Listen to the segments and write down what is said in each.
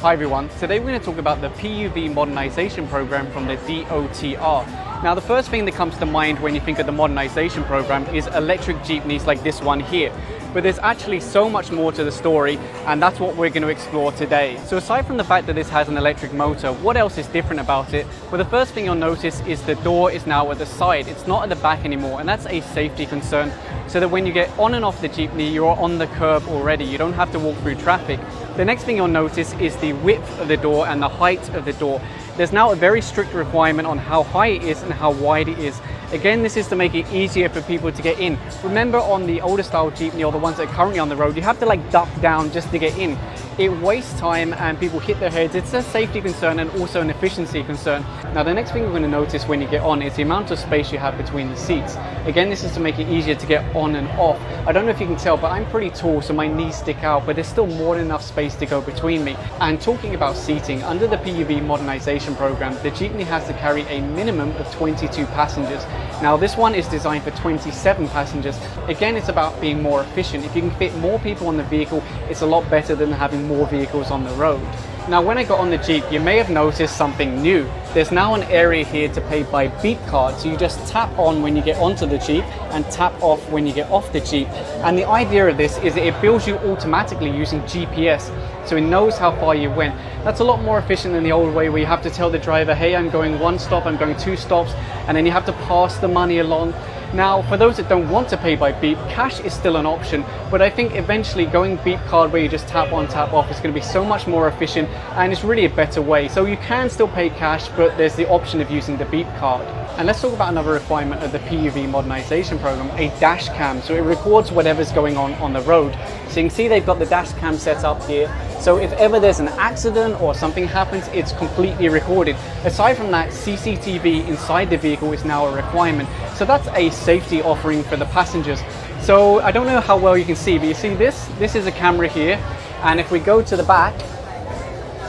Hi everyone, today we're going to talk about the PUV Modernization program from the DOTr. Now the first thing that comes to mind when you think of the modernization program is electric jeepneys like this one here. But there's actually so much more to the story, and that's what we're going to explore today. So aside from the fact that this has an electric motor, what else is different about it? Well, the first thing you'll notice is the door is now at the side. It's not at the back anymore, and that's a safety concern. So that when you get on and off the jeepney, you're on the curb already. You don't have to walk through traffic. The next thing you'll notice is the width of the door and the height of the door. There's now a very strict requirement on how high it is and how wide it is. Again, this is to make it easier for people to get in. Remember, on the older style jeepney or the ones that are currently on the road, you have to like duck down just to get in. It wastes time and people hit their heads. It's a safety concern and also an efficiency concern. Now the next thing you're going to notice when you get on is the amount of space you have between the seats. Again, this is to make it easier to get on and off. I don't know if you can tell, but I'm pretty tall, so my knees stick out, but there's still more than enough space to go between me. And talking about seating, under the PUV Modernization program, the jeepney has to carry a minimum of 22 passengers. Now this one is designed for 27 passengers. Again, it's about being more efficient. If you can fit more people on the vehicle, it's a lot better than having more vehicles on the road. Now when I got on the Jeep, you may have noticed something new. There's now an area here to pay by beep card, so you just tap on when you get onto the Jeep and tap off when you get off the Jeep. And the idea of this is that it bills you automatically using GPS, so it knows how far you went. That's a lot more efficient than the old way where you have to tell the driver, hey, I'm going one stop, I'm going two stops, and then you have to pass the money along. Now, for those that don't want to pay by beep, cash is still an option, but I think eventually going beep card where you just tap on, tap off is going to be so much more efficient, and it's really a better way. So you can still pay cash, but there's the option of using the beep card. And let's talk about another requirement of the PUV Modernization program, a dash cam. So it records whatever's going on the road. So you can see they've got the dash cam set up here. So if ever there's an accident or something happens, it's completely recorded. Aside from that, CCTV inside the vehicle is now a requirement. So that's a safety offering for the passengers. So I don't know how well you can see, but you see this is a camera here. And if we go to the back,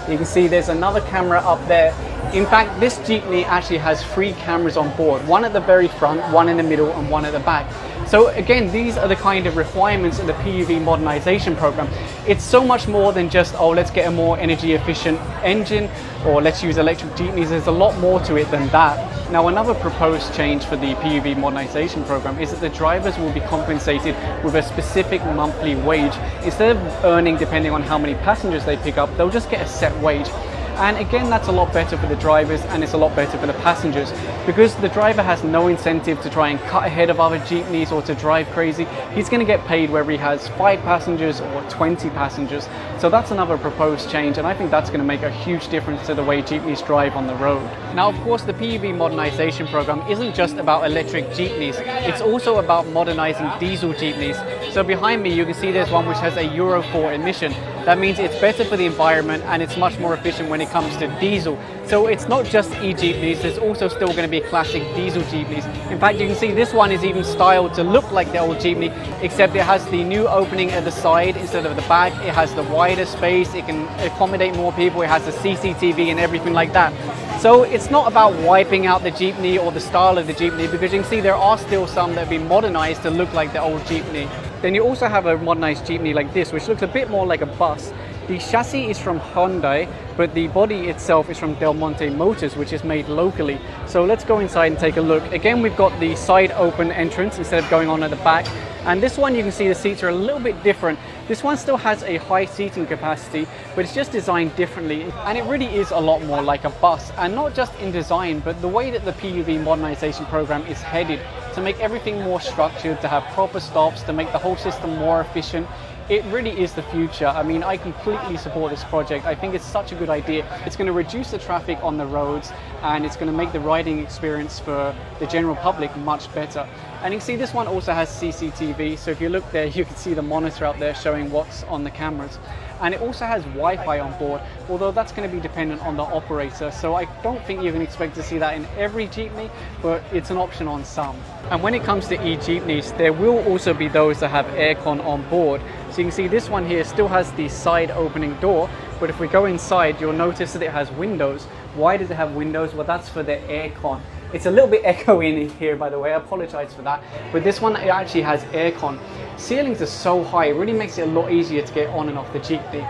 you can see there's another camera up there. In fact, this jeepney actually has 3 cameras on board, one at the very front, one in the middle, and one at the back. So again, these are the kind of requirements of the PUV Modernization program. It's so much more than just, oh, let's get a more energy efficient engine, or let's use electric jeepneys. There's a lot more to it than that. Now, another proposed change for the PUV Modernization program is that the drivers will be compensated with a specific monthly wage. Instead of earning depending on how many passengers they pick up, they'll just get a set wage. And again, that's a lot better for the drivers, and it's a lot better for the passengers, because the driver has no incentive to try and cut ahead of other jeepneys or to drive crazy. He's going to get paid whether he has 5 passengers or 20 passengers. So that's another proposed change, and I think that's going to make a huge difference to the way jeepneys drive on the road. Now, of course, the PUV Modernization program isn't just about electric jeepneys. It's also about modernizing diesel jeepneys. So behind me, you can see there's one which has a Euro 4 emission. That means it's better for the environment, and it's much more efficient when it comes to diesel. So it's not just e-jeepneys, there's also still going to be classic diesel jeepneys. In fact, you can see this one is even styled to look like the old jeepney, except it has the new opening at the side instead of the back. It has the wider space, it can accommodate more people, it has the CCTV and everything like that. So it's not about wiping out the jeepney or the style of the jeepney, because you can see there are still some that have been modernized to look like the old jeepney. Then you also have a modernized jeepney like this, which looks a bit more like a bus. The chassis is from Hyundai, but the body itself is from Del Monte Motors, which is made locally. So let's go inside and take a look. Again, we've got the side open entrance instead of going on at the back. And this one, you can see the seats are a little bit different. This one still has a high seating capacity, but it's just designed differently. And it really is a lot more like a bus, and not just in design, but the way that the PUV Modernization program is headed to make everything more structured, to have proper stops, to make the whole system more efficient. It really is the future. I mean, I completely support this project. I think it's such a good idea. It's going to reduce the traffic on the roads, and it's going to make the riding experience for the general public much better. And you can see this one also has CCTV, so if you look there, you can see the monitor out there showing what's on the cameras. And it also has Wi-Fi on board, although that's going to be dependent on the operator. So I don't think you can expect to see that in every jeepney, but it's an option on some. And when it comes to e-jeepneys, there will also be those that have aircon on board. So you can see this one here still has the side opening door, but if we go inside, you'll notice that it has windows. Why does it have windows? Well, that's for the aircon. It's a little bit echoey in here, by the way, I apologize for that. But this one, it actually has aircon. Ceilings are so high, it really makes it a lot easier to get on and off the jeepney.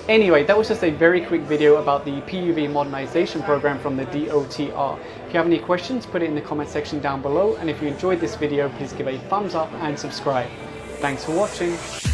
Anyway, that was just a very quick video about the PUV modernization program from the DOTr. If you have any questions, put it in the comment section down below, and if you enjoyed this video, please give a thumbs up and subscribe. Thanks for watching.